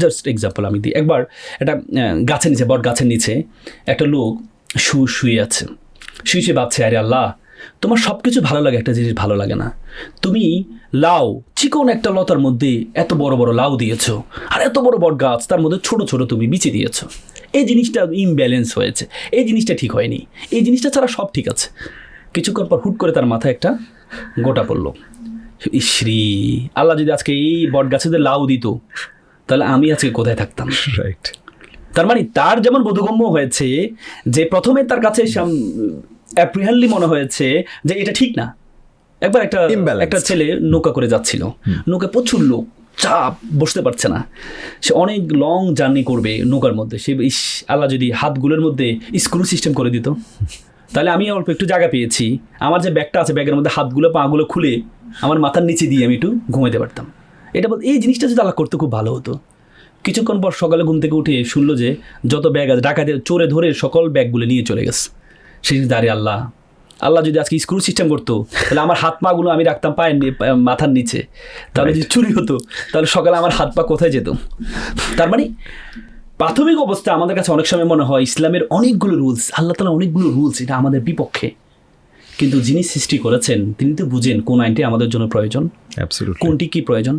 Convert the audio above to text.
Just example আমি দিই। একবার একটা গাছের নিচে, বট গাছের নিচে একটা লোক শুয়ে আছে, শুয়ে ভাবছে, আরে আল্লাহ, তোমার সব কিছু ভালো লাগে, একটা জিনিস ভালো লাগে না। তুমি লাউ, চিকন একটা লতার মধ্যে এত বড় বড় লাউ দিয়েছো, আর এত বড় বট গাছ, তার মধ্যে ছোট ছোট তুমি বিচি দিয়েছো। এই জিনিসটা ইমব্যালেন্স হয়েছে, এই জিনিসটা ঠিক হয়নি, এই জিনিসটা ছাড়া সব ঠিক আছে। কিছুক্ষণ পর হুট করে তার মাথায় একটা গোটা পড়লো, ইশ্রী, আল্লাহ যদি আজকে এই বট গাছে লাউ দিত, তাহলে আমি আজকে কোথায় থাকতাম। রাইট। তার মানে তার যেমন বোধগম্য হয়েছে যে প্রথমে তার কাছে অ্যাপ্রিহেন্ডলি মনে হয়েছে যে এটা ঠিক না। একবার একটা ছেলে নৌকা করে যাচ্ছিল, নৌকা প্রচুর লোক, চাপ, বসতে পারছে না, সে অনেক লং জার্নি করবে নৌকার মধ্যে। সে আল্লাহ যদি হাতগুলোর মধ্যে স্ক্রু সিস্টেম করে দিত, তাহলে আমি অল্প একটু জায়গা পেয়েছি, আমার যে ব্যাগটা আছে ব্যাগের মধ্যে হাতগুলো পাগুলো খুলে আমার মাথার নিচে দিয়ে আমি একটু ঘুমাইতে পারতাম। এটা এই জিনিসটা যদি আল্লাহ করতে খুব ভালো হতো। কিছুক্ষণ পর সকালে ঘুম থেকে উঠে শুনলো যে যত ব্যাগ আছে ডাকাতে চোরে ধরে সকল ব্যাগগুলো নিয়ে চলে গেছে। সেই দাঁড়িয়ে আল্লাহ যদি আজকে স্ক্রু সিস্টেম করতো, তাহলে আমার হাত পাগুলো আমি রাখতাম মাথার নিচে, তাহলে যদি চুরি হতো, তাহলে সকালে আমার হাত পা কোথায় যেত। তার মানে প্রাথমিক অবস্থা আমাদের কাছে অনেক সময় মনে হয় ইসলামের অনেকগুলো রুলস, আল্লাহ তাআলা অনেকগুলো রুলস, এটা আমাদের বিপক্ষে। কিন্তু যিনি সৃষ্টি করেছেন তিনি তো বুঝেন কোন আইনটি আমাদের জন্য প্রয়োজন, কোনটি কি প্রয়োজন।